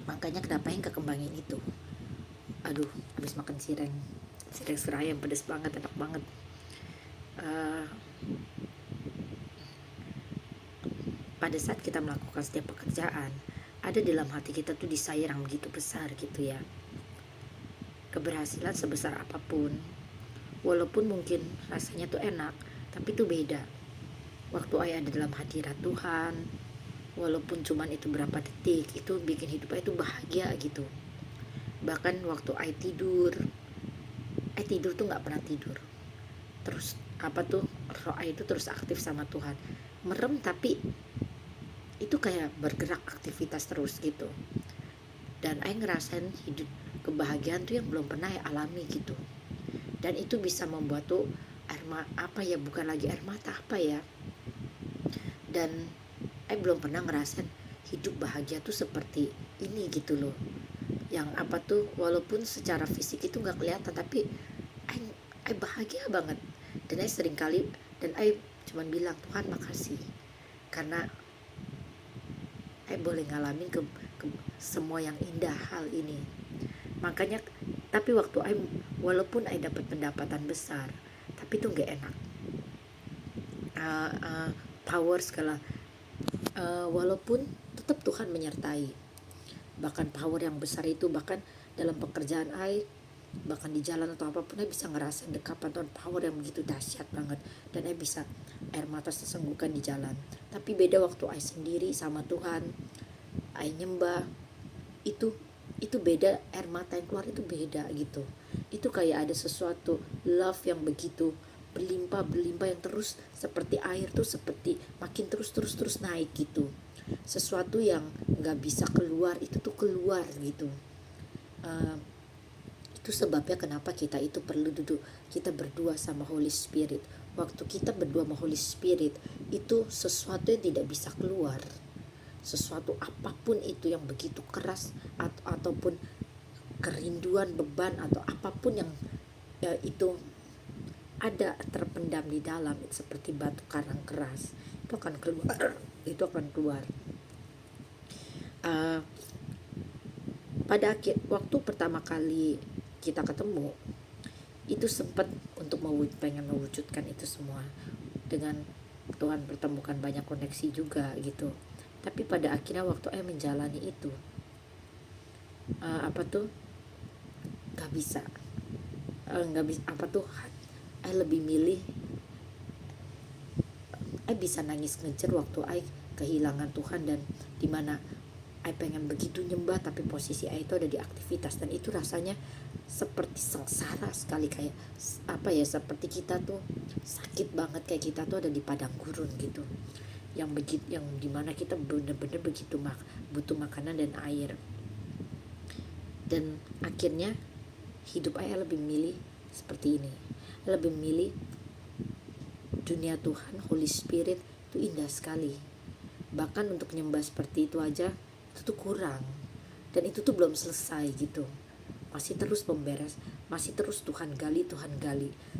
Makanya kenapa yang kekembangin itu. Aduh, habis makan cireng serayam pedes banget, enak banget. uh, Pada saat kita melakukan setiap pekerjaan, ada dalam hati kita tuh desire yang begitu besar gitu ya. Keberhasilan sebesar apapun, walaupun mungkin rasanya tuh enak, tapi tuh beda. Waktu ayah ada dalam hadirat Tuhan, walaupun cuman itu berapa detik, itu bikin hidup ayah tuh bahagia gitu. Bahkan waktu ayah tidur tuh nggak pernah tidur. Terus apa tuh, roh ayah itu terus aktif sama Tuhan. Merem tapi itu kayak bergerak aktivitas terus gitu. Dan ayah ngerasain hidup kebahagiaan tuh yang belum pernah ayah alami gitu. Dan itu bisa membuat tuh apa ya, bukan lagi air mata apa ya. Dan belum pernah ngerasain hidup bahagia tuh seperti ini gitu loh. Yang apa tuh, walaupun secara fisik itu nggak kelihatan, tapi bahagia banget. Dan sering kali, dan cuman bilang, Tuhan makasih karena boleh ngalamin ke semua yang indah hal ini. Makanya, tapi waktu walaupun dapat pendapatan besar, tapi itu nggak enak. Power segala, walaupun tetap Tuhan menyertai. Bahkan power yang besar itu, bahkan dalam pekerjaan bahkan di jalan atau apapun, bisa ngerasain dekapan Tuhan, power yang begitu dahsyat banget. Dan bisa air mata tersenggukan di jalan. Tapi beda waktu sendiri sama Tuhan, nyembah, itu beda, air mata yang keluar itu beda gitu. Itu kayak ada sesuatu love yang begitu berlimpah yang terus seperti air tuh, seperti makin terus naik gitu. Sesuatu yang nggak bisa keluar itu tuh keluar gitu. Itu sebabnya kenapa kita itu perlu kita berdua sama Holy Spirit. Waktu kita berdua sama Holy Spirit, itu sesuatu yang tidak bisa keluar. Sesuatu apapun itu yang begitu keras, ataupun kerinduan, beban, atau apapun yang itu ada terpendam di dalam, seperti batu karang keras, itu akan keluar. Pada waktu pertama kali kita ketemu, itu sempat untuk pengen mewujudkan itu semua. Dengan Tuhan pertemukan banyak koneksi juga gitu. Tapi pada akhirnya waktu menjalani itu, nggak bisa, lebih milih, bisa nangis ngejer waktu kehilangan Tuhan. Dan dimana pengen begitu nyembah, tapi posisi itu ada di aktivitas, dan itu rasanya seperti sengsara sekali, kayak seperti kita tuh sakit banget, kayak kita tuh ada di padang gurun gitu, yang dimana kita bener-bener begitu butuh makanan dan air. Dan akhirnya hidup lebih milih seperti ini, lebih milih dunia Tuhan, Holy Spirit itu indah sekali. Bahkan untuk nyembah seperti itu aja itu tuh kurang, dan itu tuh belum selesai gitu, masih terus memberes, masih terus Tuhan gali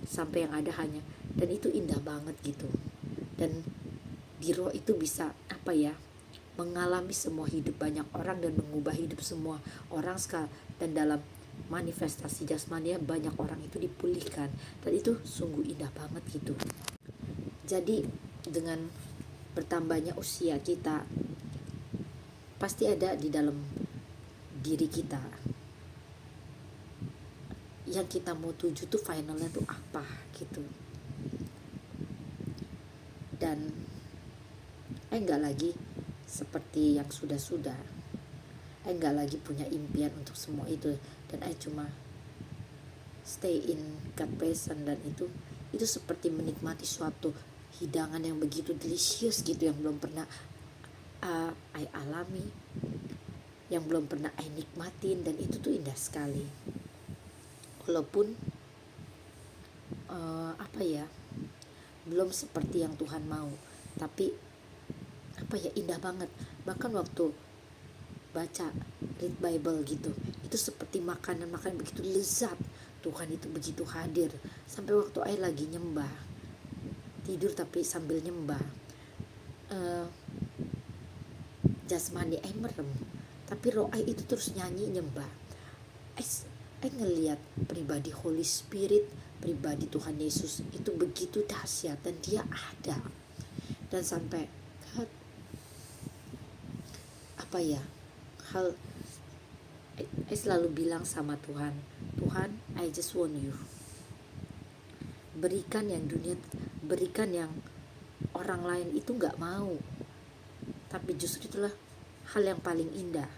sampai yang ada hanya, dan itu indah banget gitu. Dan di roh itu bisa mengalami semua hidup banyak orang dan mengubah hidup semua orang sekali. Dan dalam manifestasi jasmania banyak orang itu dipulihkan, dan itu sungguh indah banget gitu. Jadi dengan bertambahnya usia kita, pasti ada di dalam diri kita yang kita mau tuju tuh finalnya tuh apa gitu. Dan enggak lagi seperti yang sudah-sudah, enggak lagi punya impian untuk semua itu, dan cuma stay in God present. Dan itu seperti menikmati suatu hidangan yang begitu delicious gitu, yang belum pernah alami, yang belum pernah nikmatin, dan itu tuh indah sekali. Walaupun belum seperti yang Tuhan mau, tapi indah banget. Bahkan waktu baca read Bible gitu, itu seperti makanan begitu lezat. Tuhan itu begitu hadir. Sampai waktu lagi nyembah, tidur tapi sambil nyembah, jasmani merem, tapi tapi roh ai itu terus nyanyi nyembah. Ai ngelihat pribadi Holy Spirit, pribadi Tuhan Yesus itu begitu dahsyat dan dia ada. Dan sampai apa ya, hal I selalu bilang sama Tuhan, Tuhan, I just want you. Berikan yang dunia, berikan yang orang lain itu gak mau. Tapi justru itulah hal yang paling indah,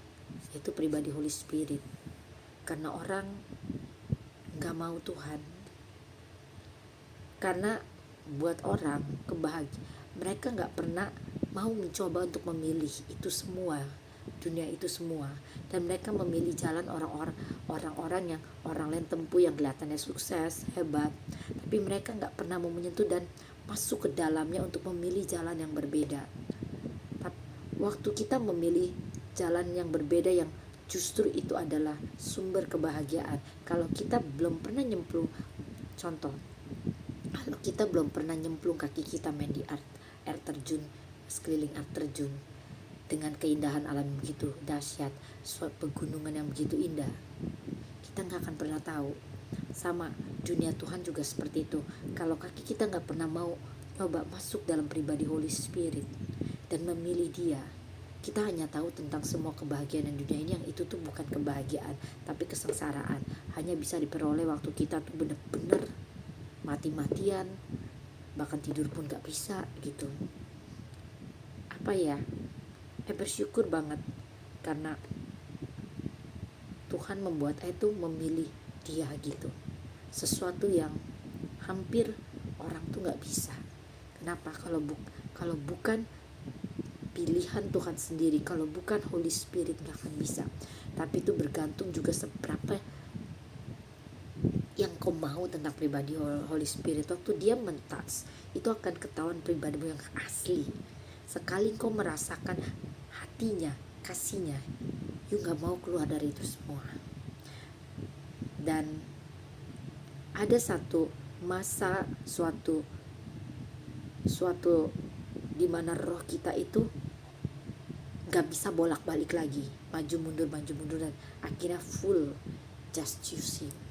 yaitu pribadi Holy Spirit. Karena orang gak mau Tuhan. Karena buat orang mereka gak pernah mau mencoba untuk memilih itu semua, dunia itu semua, dan mereka memilih jalan orang-orang yang orang lain tempuh yang kelihatannya sukses, hebat, tapi mereka nggak pernah mau menyentuh dan masuk ke dalamnya untuk memilih jalan yang berbeda. Waktu kita memilih jalan yang berbeda, yang justru itu adalah sumber kebahagiaan. Kalau kita belum pernah nyemplung, contoh, kalau kita belum pernah nyemplung kaki kita main di air terjun, sekeliling air terjun dengan keindahan alam yang begitu dahsyat, suatu pegunungan yang begitu indah, kita nggak akan pernah tahu. Sama dunia Tuhan juga seperti itu. Kalau kaki kita nggak pernah mau coba masuk dalam pribadi Holy Spirit dan memilih Dia, kita hanya tahu tentang semua kebahagiaan yang dunia ini, yang itu tuh bukan kebahagiaan tapi kesengsaraan, hanya bisa diperoleh waktu kita tuh bener-bener mati-matian, bahkan tidur pun nggak bisa gitu. Apa ya, bersyukur banget karena Tuhan membuat itu memilih Dia gitu, sesuatu yang hampir orang tuh nggak bisa. Kenapa? Kalau bukan pilihan Tuhan sendiri, kalau bukan Holy Spirit nggak akan bisa. Tapi itu bergantung juga seberapa yang kau mau tentang pribadi Holy Spirit. Waktu Dia mentas, itu akan ketahuan pribadimu yang asli. Sekali kau merasakan hatinya, kasihnya, you gak mau keluar dari itu semua. Dan ada satu masa, suatu dimana roh kita itu gak bisa bolak-balik lagi, maju mundur dan akhirnya full just choosing.